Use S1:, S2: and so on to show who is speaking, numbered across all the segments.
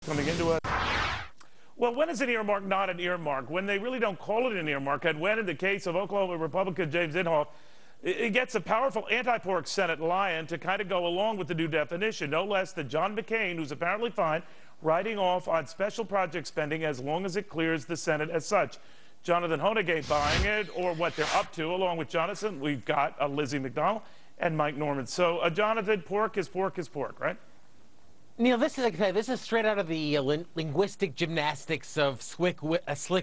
S1: Coming into it. Well, when is an earmark not an earmark? When they really don't call it an earmark, and when, in the case of Oklahoma Republican James Inhofe, it gets a powerful anti-pork Senate lion to kind of go along with the new definition, no less than John McCain, who's apparently fine, writing off on special project spending as long as it clears the Senate as such. Jonathan Hoenig ain't buying it, or what they're up to. Along with Jonathan, we've got Lizzie McDonald and Mike Norman. So, Jonathan, pork is pork, right?
S2: Neil, this is straight out of the linguistic gymnastics of Slick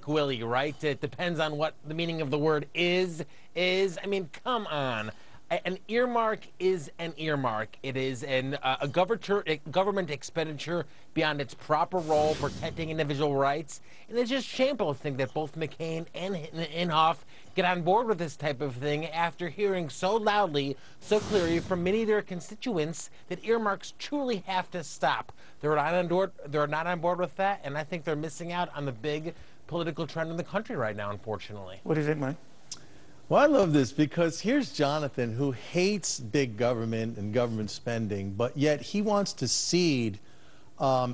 S2: Willie, right? It depends on what the meaning of the word is. I mean, come on. An earmark is an earmark. It is a government expenditure beyond its proper role, protecting individual rights. And it's just shameful to think that both McCain and Inhofe get on board with this type of thing after hearing so loudly, so clearly from many of their constituents that earmarks truly have to stop. They're not on board with that, and I think they're missing out on the big political trend in the country right now, unfortunately.
S1: What do you think, Mike?
S3: Well, I love this because here's Jonathan, who hates big government and government spending, but yet he wants to cede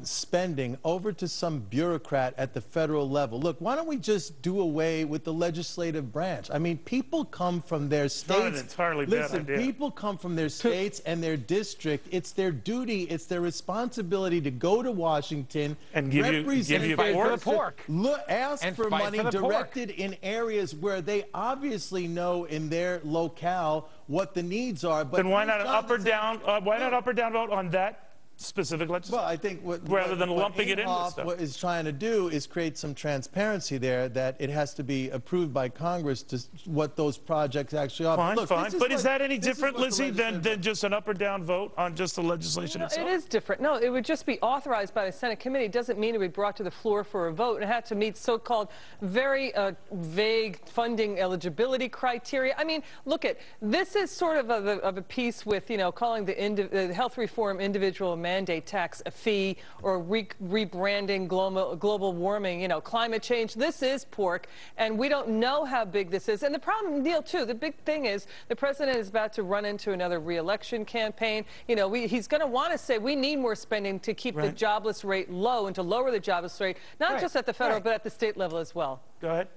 S3: spending over to some bureaucrat at the federal level. Look, why don't we just do away with the legislative branch? I mean, people come from their states.
S1: Not an entirely bad idea.
S3: People come from their states and their district. It's their duty, it's their responsibility to go to Washington
S1: and give you
S2: pork.
S3: Ask for money directed in areas where they obviously know in their locale what the needs are. But
S1: then why not an up or down? Why not up or down vote on that specific legislation?
S3: Well, I think
S1: rather than lumping it into stuff.
S3: What is trying to do is create some transparency there, that it has to be approved by Congress to what those projects actually are.
S1: Fine,
S3: Look,
S1: fine. But is that any different, Lizzie, than just an up or down vote on just the legislation itself?
S4: It is different. No, it would just be authorized by the Senate committee. It doesn't mean it would be brought to the floor for a vote. It had to meet so-called very vague funding eligibility criteria. I mean, look at this is sort of a piece with, you know, calling the health reform individual mandate tax a fee, or rebranding global warming, you know, climate change. This is pork, and we don't know how big this is. And the problem, Neil, too, the big thing is the president is about to run into another re-election campaign. You know, he's going to want to say we need more spending to keep the jobless rate low and to lower the jobless rate, not just at the federal, but at the state level as well.
S1: Go ahead.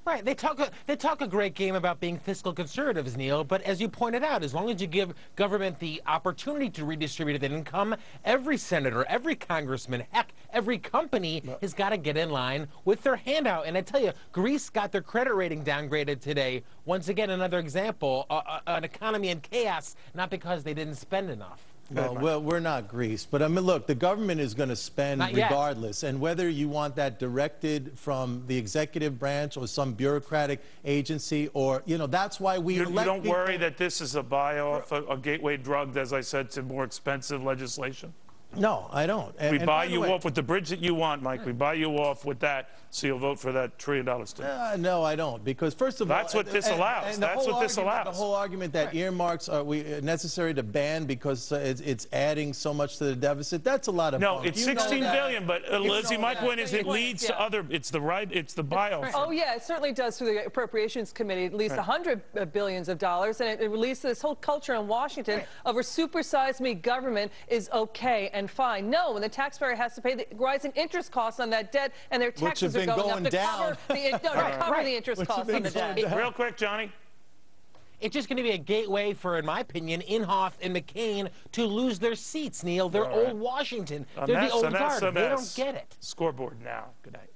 S2: Right, they talk a great game about being fiscal conservatives, Neil, but as you pointed out, as long as you give government the opportunity to redistribute that income, every senator, every congressman, heck, every company has got to get in line with their handout. And I tell you, Greece got their credit rating downgraded today. Once again, another example, an economy in chaos, not because they didn't spend enough.
S3: Well, we're not Greece, but I mean, look, the government is going to spend regardless, and whether you want that directed from the executive branch or some bureaucratic agency, or, you know, that's why we elect
S1: people. You don't worry that this is a buy-off, a gateway drug, as I said, to more expensive legislation?
S3: No, I don't.
S1: We buy you off with the bridge that you want, Mike. We buy you off with that, so you'll vote for that $1 trillion too.
S3: No, I don't, because first of all,
S1: that's what this allows. That's what this allows.
S3: The whole argument that earmarks are necessary to ban because it's adding so much to the deficit. That's a lot of
S1: no. It's $16 billion, but Lizzie, my point is it leads to other. It's the buy-off.
S4: Oh yeah, it certainly does through the Appropriations Committee. At least $100 billions of dollars, and it released this whole culture in Washington over supersize me government is okay and fine. No, when the taxpayer has to pay the rising interest costs on that debt, and their taxes are going up to cover the interest costs on the debt.
S1: Real quick, Johnny.
S2: It's just going to be a gateway for, in my opinion, Inhofe and McCain to lose their seats, Neil. They're old Washington. They're the old guard. They don't get it.
S1: Scoreboard now. Good night.